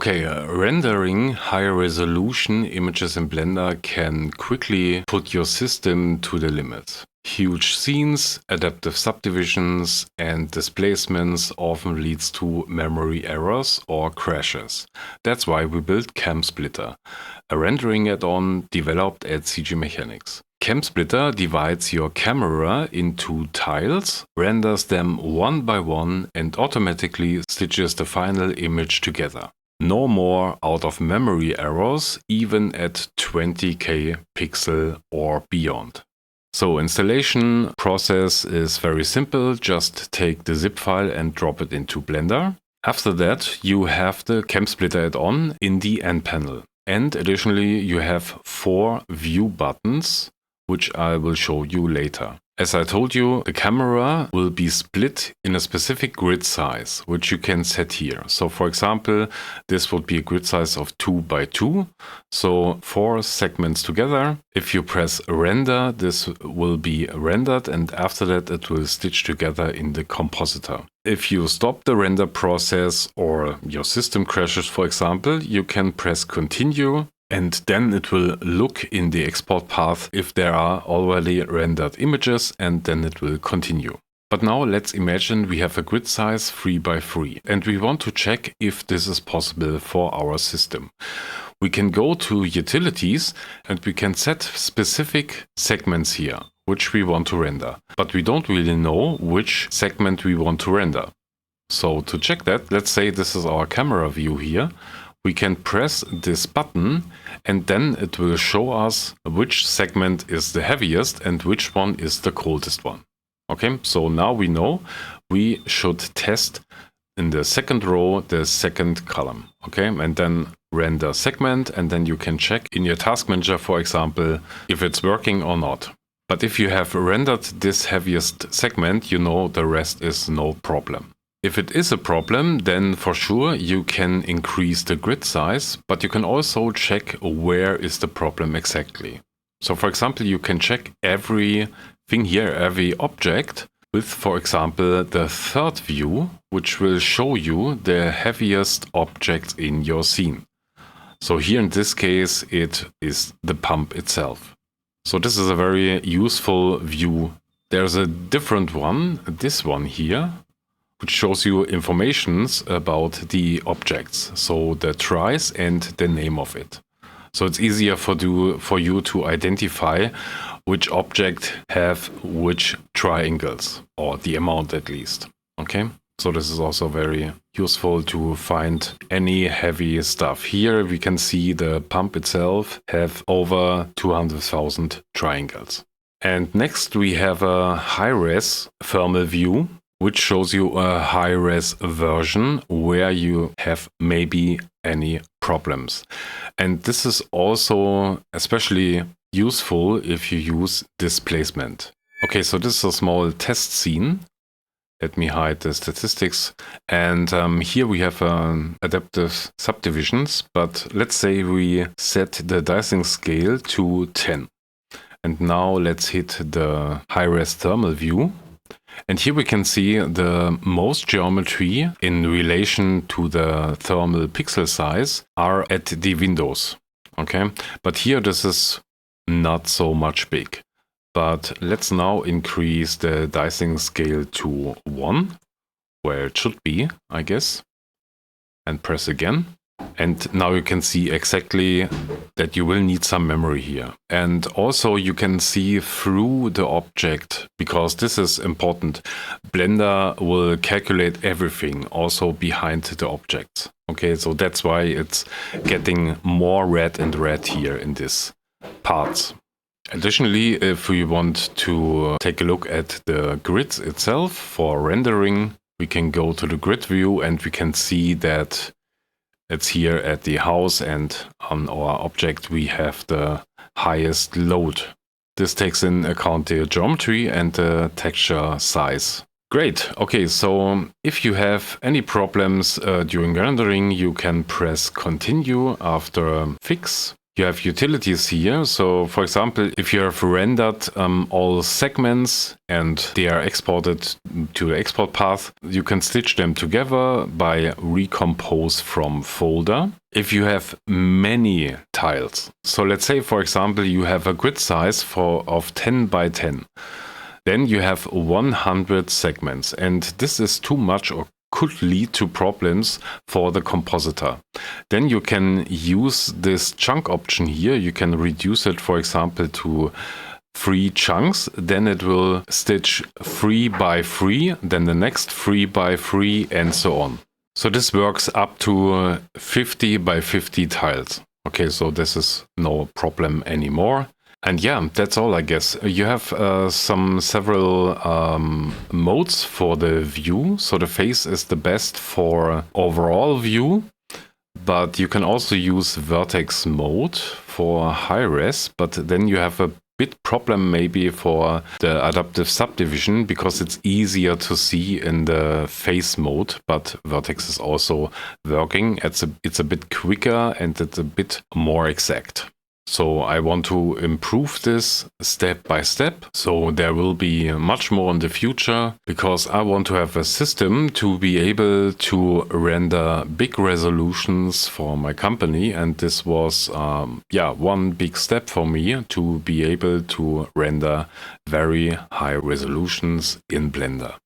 Okay, rendering high-resolution images in Blender can quickly put your system to the limit. Huge scenes, adaptive subdivisions, and displacements often leads to memory errors or crashes. That's why we built CamSplitter, a rendering add-on developed at CG Mechanics. CamSplitter divides your camera into tiles, renders them one by one, and automatically stitches the final image together. No more out-of-memory errors, even at 20k pixel or beyond. So installation process is very simple. Just take the zip file and drop it into Blender. After that, you have the CamSplitter add-on in the end panel. And additionally, you have 4 view buttons, which I will show you later. As I told you, the camera will be split in a specific grid size, which you can set here. So for example, this would be a grid size of 2 by 2. So 4 segments together. If you press render, this will be rendered, and after that it will stitch together in the compositor. If you stop the render process or your system crashes, for example, you can press continue. And then it will look in the export path if there are already rendered images, and then it will continue. But now let's imagine we have a grid size 3 by 3 and we want to check if this is possible for our system. We can go to utilities and we can set specific segments here, which we want to render. But we don't really know which segment we want to render. So to check that, let's say this is our camera view here. We can press this button and then it will show us which segment is the heaviest and which one is the coldest one. Okay, so now we know we should test in the second row the second column. Okay, and then render segment, and then you can check in your task manager, for example, if it's working or not. But if you have rendered this heaviest segment, you know the rest is no problem. If it is a problem, then for sure you can increase the grid size, but you can also check where is the problem exactly. So for example, you can check everything here, every object with, for example, the third view, which will show you the heaviest object in your scene. So here in this case, it is the pump itself. So this is a very useful view. There's a different one, this one here, which shows you informations about the objects, so the tries and the name of it. So it's easier for you to identify which object have which triangles, or the amount at least. Okay, so this is also very useful to find any heavy stuff. Here we can see the pump itself have over 200,000 triangles. And next we have a high-res thermal view, which shows you a high-res version where you have maybe any problems. And this is also especially useful if you use displacement. Okay, so this is a small test scene. Let me hide the statistics. And here we have adaptive subdivisions, but let's say we set the dicing scale to 10. And now let's hit the high-res thermal view. And here we can see the most geometry in relation to the thermal pixel size are at the windows. Okay, but here this is not so much big. But let's now increase the dicing scale to 1, where it should be, I guess, and press again. And now you can see exactly that you will need some memory here. And also you can see through the object, because this is important. Blender will calculate everything also behind the objects. Okay, so that's why it's getting more red and red here in this parts. Additionally, if we want to take a look at the grids itself for rendering, we can go to the grid view and we can see that it's here at the house, and on our object we have the highest load. This takes in account the geometry and the texture size. Great. Okay, so if you have any problems during rendering, you can press continue after fix. You have utilities here. So for example, if you have rendered all segments and they are exported to the export path, you can stitch them together by recompose from folder. If you have many tiles, so let's say for example you have a grid size of 10 by 10, then you have 100 segments, and this is too much or could lead to problems for the compositor. Then you can use this chunk option here. You can reduce it, for example, to 3 chunks. Then it will stitch 3 by 3, then the next 3 by 3, and so on. So this works up to 50 by 50 tiles. Okay, so this is no problem anymore. And yeah, that's all, I guess. You have several modes for the view. So the face is the best for overall view, but you can also use vertex mode for high res, but then you have a bit problem maybe for the adaptive subdivision because it's easier to see in the face mode, but vertex is also working. It's a bit quicker and it's a bit more exact. So I want to improve this step by step. So there will be much more in the future because I want to have a system to be able to render big resolutions for my company. And this was, one big step for me to be able to render very high resolutions in Blender.